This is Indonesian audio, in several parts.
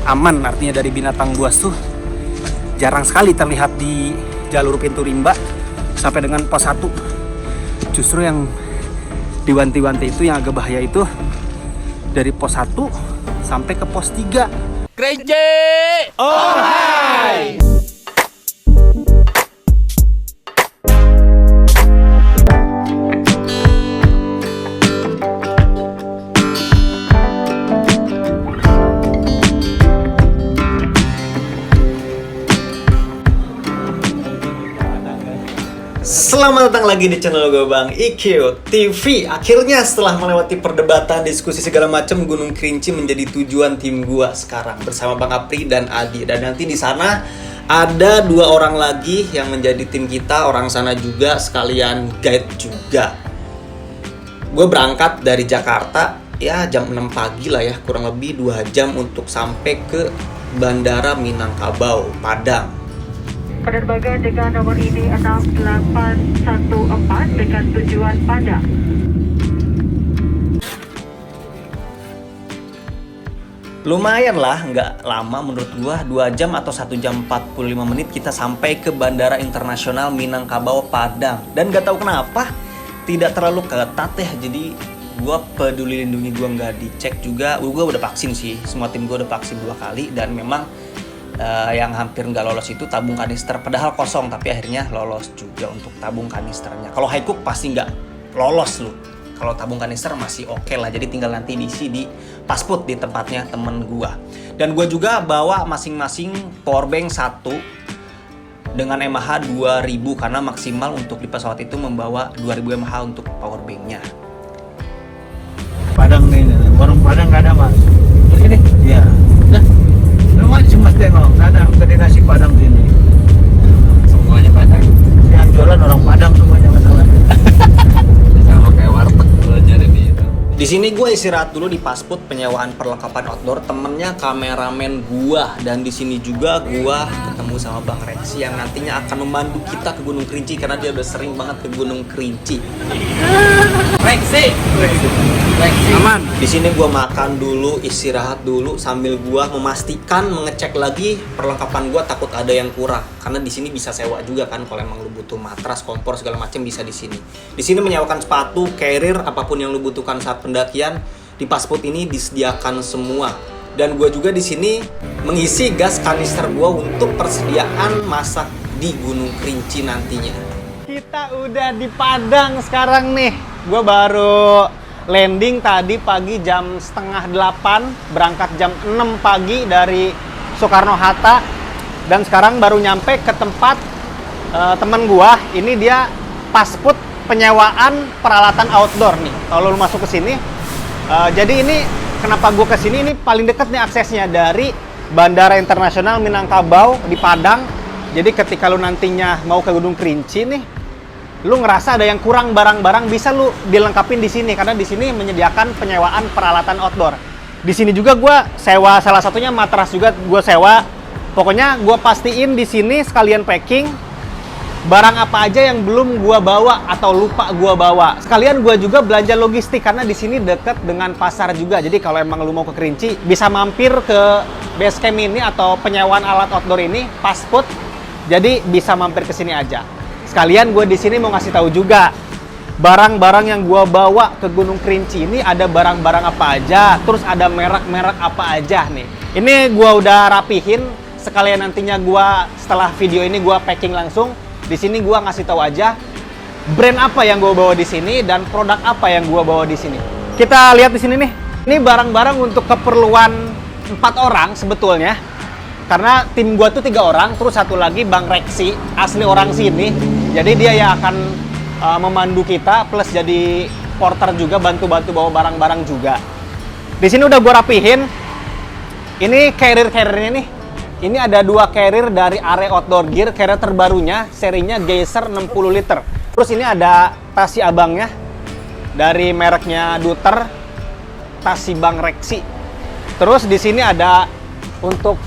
aman, artinya dari binatang buas tuh jarang sekali terlihat di jalur pintu rimba sampai dengan pos 1. Justru yang diwanti-wanti itu, yang agak bahaya itu dari pos 1 sampai ke pos 3. Crazy! Oh hai! Selamat datang lagi di channel gue Bang IQ TV. Akhirnya setelah melewati perdebatan, diskusi segala macam, Gunung Kerinci menjadi tujuan tim gue sekarang bersama Bang Apri dan Adi. Dan nanti di sana ada 2 orang lagi yang menjadi tim kita, orang sana juga sekalian guide juga. Gue berangkat dari Jakarta ya jam 6 pagi lah ya, kurang lebih 2 jam untuk sampai ke Bandara Minangkabau, Padang. Penerbangan dengan nomor ini 6814 dengan tujuan Padang. Lumayan lah, nggak lama menurut gua, 2 jam atau 1 jam 45 menit kita sampai ke Bandara Internasional Minangkabau, Padang. Dan nggak tahu kenapa tidak terlalu ketat ya, jadi gua peduli lindungi gua nggak dicek juga. Gua udah vaksin sih, semua tim gua udah vaksin 2 kali dan memang yang hampir nggak lolos itu tabung kanister, padahal kosong tapi akhirnya lolos juga untuk tabung kanisternya. Kalau Haikuk pasti nggak lolos lu. Kalau tabung kanister masih oke lah, jadi tinggal nanti diisi di pasput di tempatnya temen gua. Dan gua juga bawa masing-masing powerbank 1 dengan mAh 2000 karena maksimal untuk di pesawat itu membawa 2000 mAh untuk powerbanknya. Padang nih, warung Padang nggak ada mas. Ini? Iya. Cuma tengok, ada kedai nasi Padang sini. Semuanya Padang. Yang jualan orang Padang semuanya masalah. Sama kayak warteg belajar di itu. Di sini gue istirahat dulu di pasput penyewaan perlengkapan outdoor, temennya kameramen gua. Dan di sini juga gua ketemu sama Bang Reksi yang nantinya akan memandu kita ke Gunung Kerinci karena dia udah sering banget ke Gunung Kerinci. Reksi! Aman. Di sini gua makan dulu, istirahat dulu sambil gua memastikan mengecek lagi perlengkapan gua, takut ada yang kurang. Karena di sini bisa sewa juga kan, kalau emang lu butuh matras, kompor segala macam bisa di sini. Di sini menyewakan sepatu, carrier, apapun yang lu butuhkan saat pendakian di pasput ini disediakan semua. Dan gua juga di sini mengisi gas kanister gua untuk persediaan masak di Gunung Kerinci nantinya. Kita udah di Padang sekarang nih. Gue baru landing tadi pagi jam setengah 8, berangkat jam 6 pagi dari Soekarno-Hatta. Dan sekarang baru nyampe ke tempat temen gua. Ini dia pasput penyewaan peralatan outdoor nih. Kalau lu masuk ke sini, jadi ini kenapa gua ke sini, ini paling deket nih aksesnya dari Bandara Internasional Minangkabau di Padang. Jadi ketika lu nantinya mau ke Gunung Kerinci nih, lu ngerasa ada yang kurang barang-barang, bisa lu dilengkapin di sini karena di sini menyediakan penyewaan peralatan outdoor. Di sini juga gua sewa, salah satunya matras juga gua sewa. Pokoknya gua pastiin di sini sekalian packing barang apa aja yang belum gua bawa atau lupa gua bawa. Sekalian gua juga belanja logistik karena di sini deket dengan pasar juga. Jadi kalau emang lu mau ke Kerinci, bisa mampir ke base camp ini atau penyewaan alat outdoor ini, pasput. Jadi bisa mampir ke sini aja. Sekalian gue di sini mau ngasih tahu juga barang-barang yang gue bawa ke Gunung Kerinci ini ada barang-barang apa aja, terus ada merek-merek apa aja nih. Ini gue udah rapihin, sekalian nantinya gue setelah video ini gue packing langsung. Di sini gue ngasih tahu aja brand apa yang gue bawa di sini dan produk apa yang gue bawa di sini. Kita lihat di sini nih. Ini barang-barang untuk keperluan 4 orang sebetulnya. Karena tim gua tuh 3 orang, terus satu lagi Bang Reksi, asli orang sini. Jadi dia yang akan memandu kita, plus jadi porter juga, bantu-bantu bawa barang-barang juga. Di sini udah gua rapihin. Ini carrier-carriernya nih. Ini ada 2 carrier dari Are Outdoor Gear, carrier terbarunya, serinya Geyser 60 liter. Terus ini ada tas si abangnya, dari mereknya Duter, tas si Bang Reksi. Terus di sini ada untuk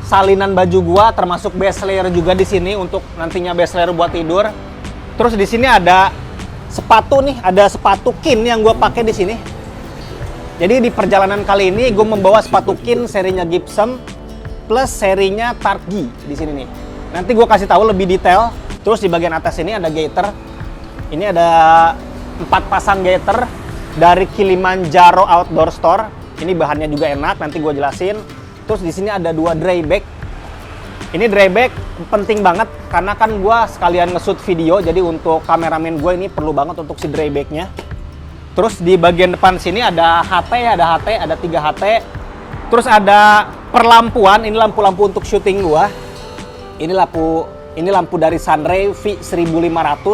salinan baju gua, termasuk base layer juga di sini untuk nantinya base layer buat tidur. Terus di sini ada sepatu nih, ada sepatu kin yang gua pakai di sini. Jadi di perjalanan kali ini gue membawa sepatu Kin serinya Gibson plus serinya Targi di sini nih. Nanti gue kasih tahu lebih detail. Terus di bagian atas ini ada gaiter. Ini ada 4 pasang gaiter dari Kilimanjaro Outdoor Store. Ini bahannya juga enak, nanti gue jelasin. Terus di sini ada 2 dry bag. Ini dry bag penting banget karena kan gue sekalian nge-shoot video, jadi untuk kameramen gue ini perlu banget untuk si dry bagnya. Terus di bagian depan sini ada HT, ada 3 HT. Terus ada perlampuan, ini lampu-lampu untuk syuting gue. Ini lampu dari Sunray V1500.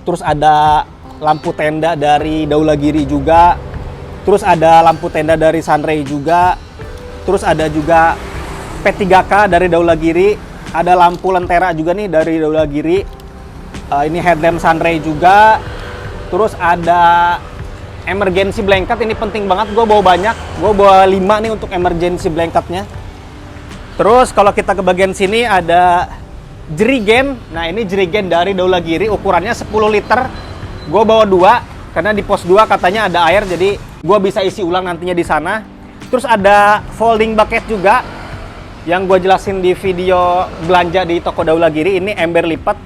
Terus ada lampu tenda dari Daulagiri juga. Terus ada lampu tenda dari Sunray juga. Terus ada juga P3K dari Daulagiri, ada lampu lentera juga nih dari Daulagiri. Ini headlamp Sunray juga. Terus ada emergency blanket, ini penting banget, gue bawa banyak. Gue bawa 5 nih untuk emergency blanketnya. Terus kalau kita ke bagian sini ada jerigen. Nah ini jerigen dari Daulagiri, ukurannya 10 liter. Gue bawa 2, karena di pos 2 katanya ada air, jadi gue bisa isi ulang nantinya di sana. Terus ada folding bucket juga, yang gue jelasin di video belanja di toko Daulagiri. Ini ember lipat.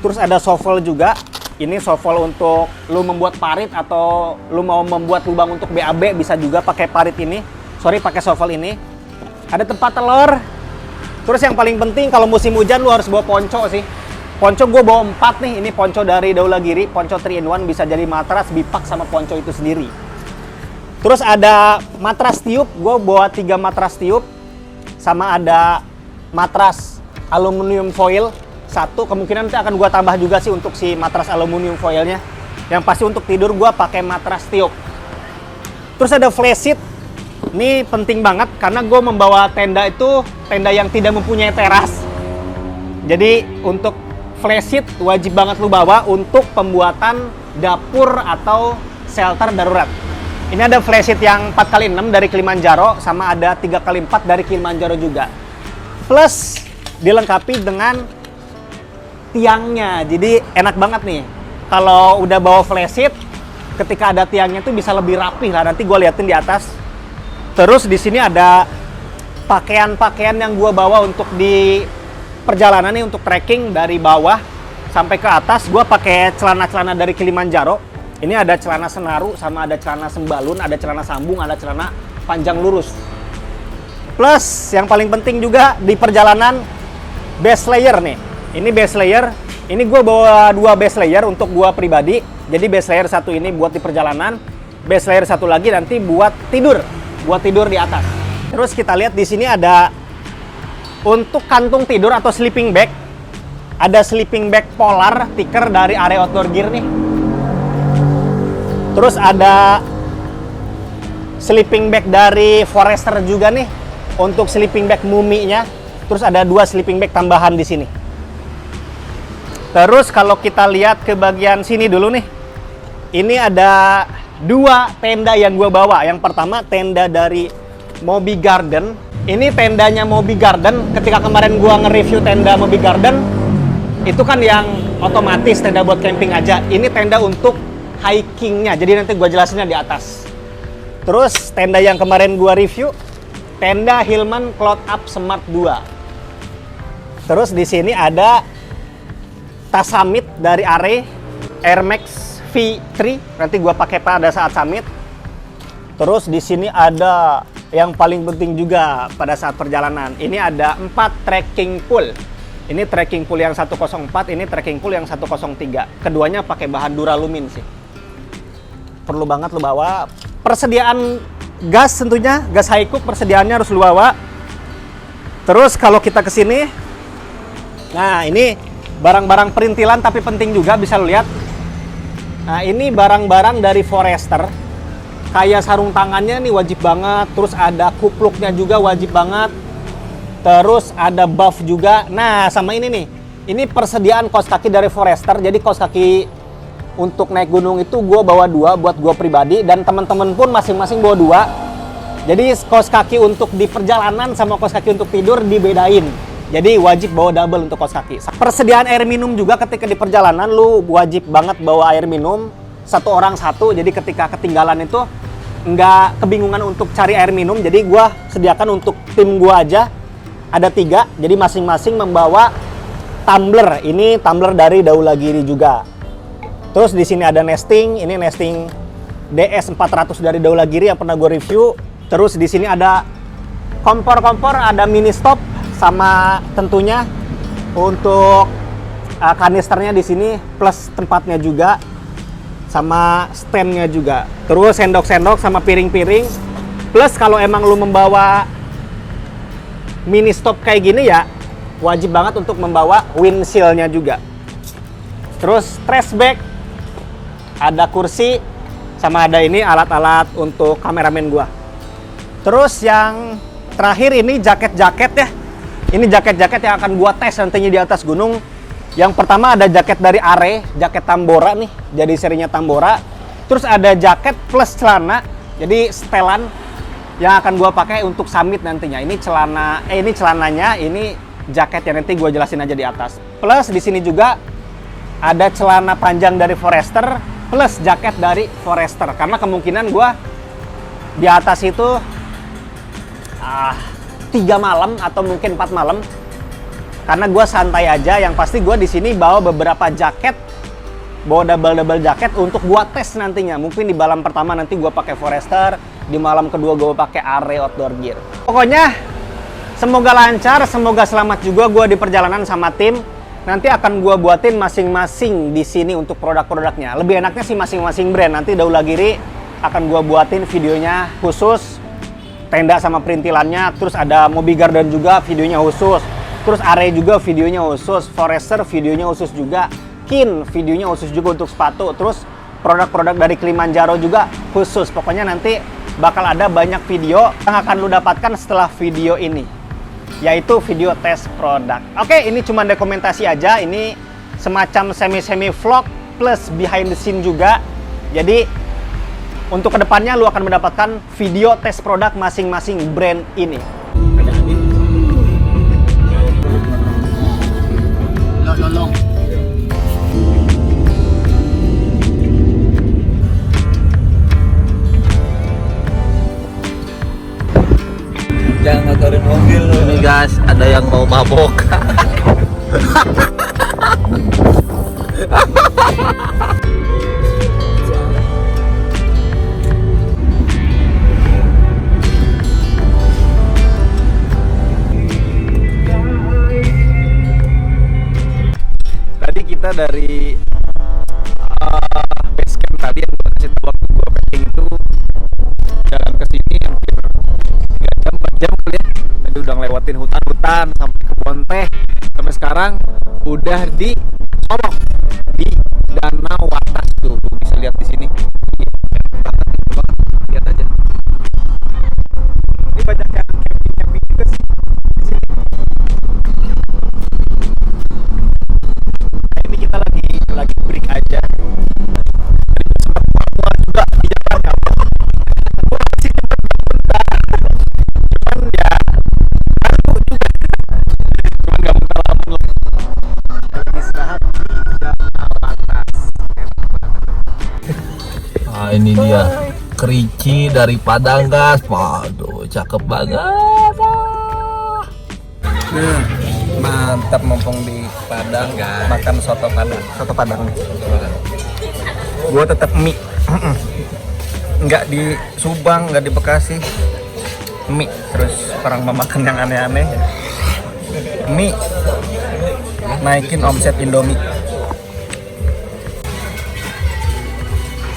Terus ada shovel juga. Ini shovel untuk lu membuat parit atau lu mau membuat lubang untuk BAB, bisa juga pakai parit ini. Pakai shovel ini. Ada tempat telur. Terus yang paling penting kalau musim hujan lu harus bawa ponco sih. Ponco gue bawa 4 nih. Ini ponco dari Daulagiri, ponco 3-in-1, bisa jadi matras, bipak sama ponco itu sendiri. Terus ada matras tiup. Gue bawa 3 matras tiup. Sama ada matras aluminium foil 1, kemungkinan nanti akan gue tambah juga sih untuk si matras aluminium foilnya. Yang pasti untuk tidur gue pakai matras tiup. Terus ada flash sheet. Ini penting banget karena gue membawa tenda itu tenda yang tidak mempunyai teras. Jadi untuk flash sheet wajib banget lu bawa untuk pembuatan dapur atau shelter darurat. Ini ada flash sheet yang 4x6 dari Kilimanjaro, sama ada 3x4 dari Kilimanjaro juga. Plus dilengkapi dengan tiangnya. Jadi enak banget nih. Kalau udah bawa flash sheet, ketika ada tiangnya itu bisa lebih rapih lah. Nanti gue liatin di atas. Terus di sini ada pakaian-pakaian yang gue bawa untuk di perjalanan nih, untuk trekking dari bawah sampai ke atas. Gue pakai celana-celana dari Kilimanjaro. Ini ada celana senaru, sama ada celana sembalun, ada celana sambung, ada celana panjang lurus. Plus yang paling penting juga di perjalanan, base layer nih. Ini base layer. Ini gue bawa 2 base layer untuk gue pribadi. Jadi base layer 1 ini buat di perjalanan, base layer 1 lagi nanti buat tidur di atas. Terus kita lihat di sini ada untuk kantung tidur atau sleeping bag. Ada sleeping bag Polar Tiker dari Area Outdoor Gear nih. Terus ada sleeping bag dari Forester juga nih untuk sleeping bag muminya. Terus ada 2 sleeping bag tambahan di sini. Terus kalau kita lihat ke bagian sini dulu nih. Ini ada 2 tenda yang gue bawa. Yang pertama tenda dari Moby Garden. Ini tendanya Moby Garden. Ketika kemarin gue nge-review tenda Moby Garden, itu kan yang otomatis tenda buat camping aja. Ini tenda untuk hikingnya, jadi nanti gue jelasinnya di atas. Terus tenda yang kemarin gue review, tenda Hillman Cloud Up Smart 2. Terus di sini ada tas summit dari Air Max V3, nanti gue pakai pada saat summit. Terus di sini ada yang paling penting juga pada saat perjalanan. Ini ada 4 trekking pole. Ini trekking pole yang 104, ini trekking pole yang 103. Keduanya pakai bahan duralumin sih. Perlu banget lu bawa. Persediaan gas tentunya, gas Hi-Cook persediaannya harus lu bawa. Terus kalau kita ke sini, nah ini barang-barang perintilan tapi penting juga, bisa lu lihat. Nah ini barang-barang dari Forester. Kayak sarung tangannya nih wajib banget. Terus ada kupluknya juga wajib banget. Terus ada buff juga. Nah sama ini nih, ini persediaan kaos kaki dari Forester. Jadi kaos kaki untuk naik gunung itu gue bawa 2 buat gue pribadi, dan teman-teman pun masing-masing bawa 2. Jadi kaos kaki untuk di perjalanan sama kaos kaki untuk tidur dibedain. Jadi wajib bawa double untuk kaos kaki. Persediaan air minum juga ketika di perjalanan lu wajib banget bawa air minum. 1 orang 1. Jadi ketika ketinggalan itu nggak kebingungan untuk cari air minum, jadi gue sediakan untuk tim gue aja ada 3, jadi masing-masing membawa tumbler. Ini tumbler dari Daulagiri juga. Terus di sini ada nesting, ini nesting DS 400 dari Daulagiri yang pernah gue review. Terus di sini ada kompor-kompor, ada mini stop, sama tentunya untuk kanisternya di sini plus tempatnya juga, sama standnya juga. Terus sendok-sendok sama piring-piring. Plus kalau emang lu membawa mini stop kayak gini ya, wajib banget untuk membawa windshield-nya juga. Terus trash bag, ada kursi, sama ada ini alat-alat untuk kameramen gua. Terus yang terakhir ini jaket-jaket ya. Ini jaket-jaket yang akan gua tes nantinya di atas gunung. Yang pertama ada jaket dari Are, jaket Tambora nih, jadi serinya Tambora. Terus ada jaket plus celana, jadi setelan yang akan gua pakai untuk summit nantinya. Ini ini celananya, ini jaketnya, nanti gua jelasin aja di atas. Plus di sini juga ada celana panjang dari Forester plus jaket dari Forester, karena kemungkinan gua di atas itu 3 malam atau mungkin 4 malam, karena gue santai aja. Yang pasti gue di sini bawa beberapa jaket, bawa double jaket untuk gue tes nantinya. Mungkin di malam pertama nanti gue pakai Forester, di malam kedua gue pakai Are outdoor gear. Pokoknya semoga lancar, semoga selamat juga gue di perjalanan sama tim. Nanti akan gue buatin masing-masing di sini untuk produk-produknya. Lebih enaknya sih masing-masing brand. Nanti Daulagiri akan gue buatin videonya khusus, tenda sama perintilannya. Terus ada Moby Garden juga videonya khusus. Terus Are juga videonya khusus. Forester videonya khusus juga. Kin videonya khusus juga untuk sepatu. Terus produk-produk dari Kilimanjaro juga khusus. Pokoknya nanti bakal ada banyak video yang akan lu dapatkan setelah video ini, yaitu video tes produk. Oke, ini cuma dokumentasi aja. Ini semacam semi-semi vlog plus behind the scene juga. Jadi untuk kedepannya lu akan mendapatkan video tes produk masing-masing brand ini. Jangan ngatorin mobil lu. Ini guys, ada yang mau mabok. Tadi kita dari base camp tadi yang gue kasih tahu waktu gue packing itu, jalan ke sini hampir 3 jam 4 jam kali ya. Tadi udah ngelewatin hutan-hutan sampai ke Bonteh, sampai sekarang udah di Solok, di Danau Watas tuh. Lu bisa lihat di sini. Lihat aja. Ini banyak yang camping juga sih di sini. Nah, ini kita lagi break aja. Semua juga di jalan kamu. Gua masih bentar. Cuman ya baru juga. Cuman nggak muntah lama loh. Lagi istirahat di Danau Watas. Ah, ini dia kerici dari Padang guys. Waduh, cakep banget. Mantap, mumpung di Padang guys. Makan soto Padang. Soto Padang. Gua tetap mie. Nggak di Subang, nggak di Bekasi. Mie. Terus orang mau makan yang aneh-aneh. Mie naikin omset Indomie.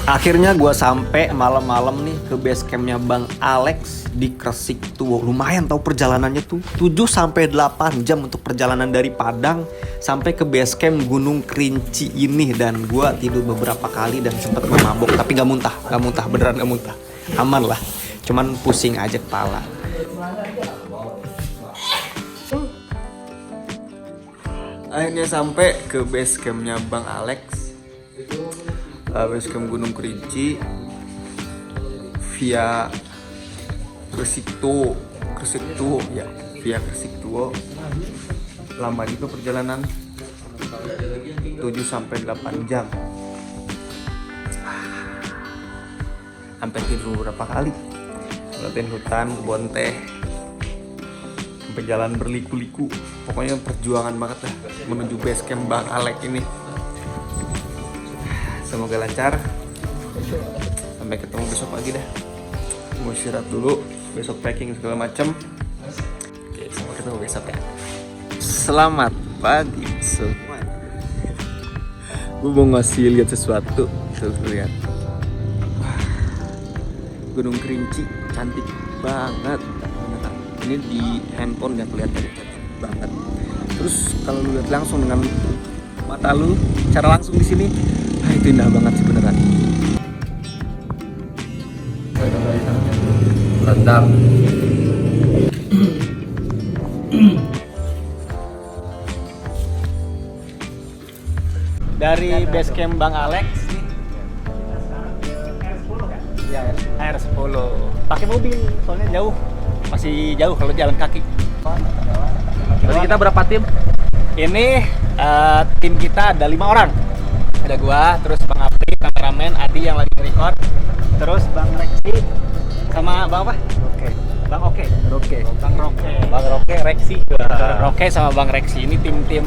Akhirnya gue sampai malam-malam nih ke base campnya Bang Alex di Kresik tuh. Lumayan tahu perjalanannya tuh 7-8 jam untuk perjalanan dari Padang sampai ke base camp Gunung Kerinci ini. Dan gue tidur beberapa kali dan sempet mabok, tapi gak muntah, beneran gak muntah, aman lah, cuman pusing aja kepala. Akhirnya sampai ke base campnya Bang Alex, base camp Gunung Kerinci via Kresik Tuo ya, via Kresik Tuo. Lama juga perjalanan, 7-8 jam. Sampai tidur beberapa kali. Ngeliatin hutan, kebun teh, sampai jalan berliku-liku. Pokoknya perjuangan banget lah menuju base camp Bang Alek ini. Semoga lancar. Sampai ketemu besok pagi dah. Mau istirahat dulu, besok packing segala macam. Oke, sampai ketemu besok ya. Selamat pagi semua. Gue mau ngasih lihat sesuatu. Tuh, lihat. Gunung Kerinci cantik banget. Ini di handphone nggak kelihatan banget. Terus kalau lu lihat langsung dengan mata lu, cara langsung di sini, itu indah banget sih beneran. Rendang. Dari base camp Bang Alex ya, R10 pakai mobil soalnya jauh, masih jauh kalau jalan kaki. Jadi kita berapa tim? Ini tim kita ada 5 orang. Ada gua, terus Bang Apri, kameramen, Adi yang lagi record, terus Bang Reksi sama Bang apa? Oke. Bang Oke. Roke. Bang Roke. Bang Roke, Reksi. Roke sama Bang Reksi. Ini tim-tim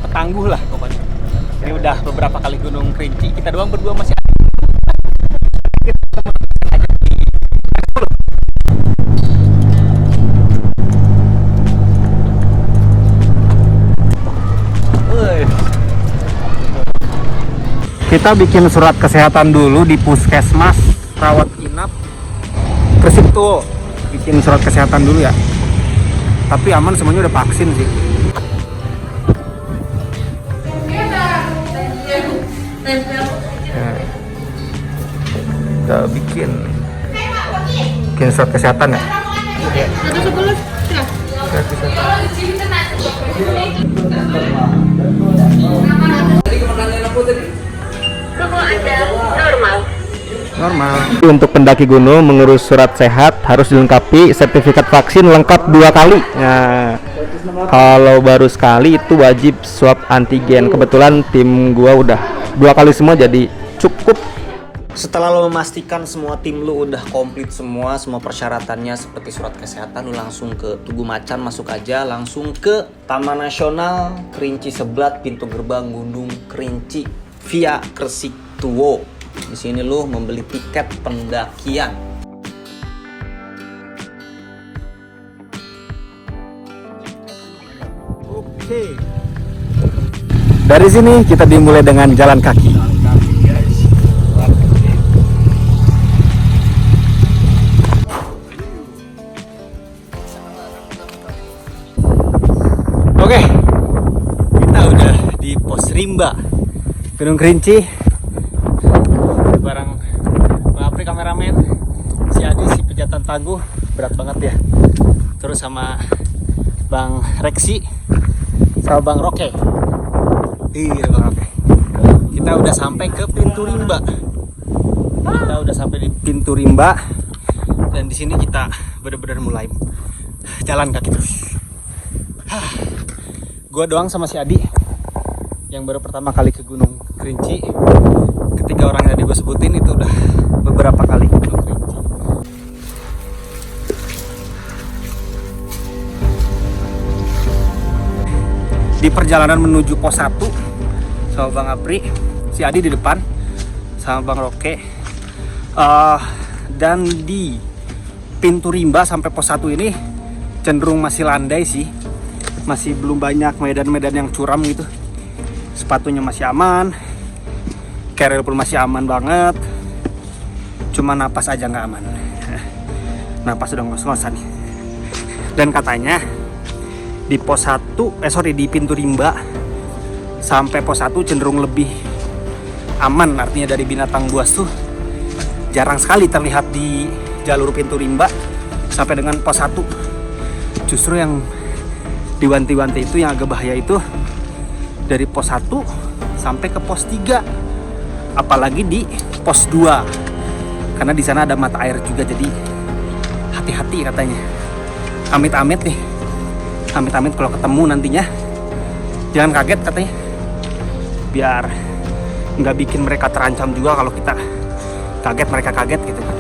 petangguh lah pokoknya. Ini udah beberapa kali Gunung Kerinci. Kita doang berdua masih ada. Kita bikin surat kesehatan dulu di puskesmas rawat inap Gresik tuh. Bikin surat kesehatan dulu ya. Tapi aman, semuanya udah vaksin sih. Kita bikin surat kesehatan ya. Normal. Untuk pendaki gunung mengurus surat sehat harus dilengkapi sertifikat vaksin lengkap 2 kali. Nah, kalau baru sekali itu wajib swab antigen. Kebetulan tim gua udah 2 kali semua, jadi cukup. Setelah lo memastikan semua tim lo udah komplit semua persyaratannya seperti surat kesehatan, lo langsung ke Tugu Macan, masuk aja langsung ke Taman Nasional Kerinci Seblat, pintu gerbang Gunung Kerinci via Gresik Tuwo. Di sini lo membeli tiket pendakian. Oke. Dari sini kita dimulai dengan jalan kaki. Oke, kita udah di pos Rimba Gunung Kerinci bareng Bang Apri kameramen, si Adi si pejatan tangguh, berat banget ya. Terus sama Bang Reksi sama Bang Roke. Iya Bang Roke. Kita udah sampai ke pintu Rimba. Dan di sini kita benar-benar mulai jalan kaki terus. Gue doang sama si Adi yang baru pertama kali ke Gunung Kerinci. Ketiga orang yang tadi gue sebutin itu udah beberapa kali ke Gunung Kerinci. Di perjalanan menuju pos 1 sama Bang Apri, si Adi di depan sama Bang Roke. Dan di pintu Rimba sampai pos 1 ini cenderung masih landai sih. Masih belum banyak medan-medan yang curam gitu. Sepatunya masih aman, keril pun masih aman banget. Cuma napas aja nggak aman. Napas udah ngos-ngosan nih. Dan katanya di pos 1, di pintu Rimba sampai pos 1 cenderung lebih aman. Artinya dari binatang buas tuh jarang sekali terlihat di jalur pintu Rimba sampai dengan pos 1. Justru yang diwanti-wanti itu, yang agak bahaya itu dari pos 1 sampai ke pos 3, apalagi di pos 2 karena di sana ada mata air juga, jadi hati-hati katanya. Amit-amit nih, amit-amit kalau ketemu nantinya jangan kaget katanya, biar nggak bikin mereka terancam juga kalau kita Kaget, mereka kaget gitu kan.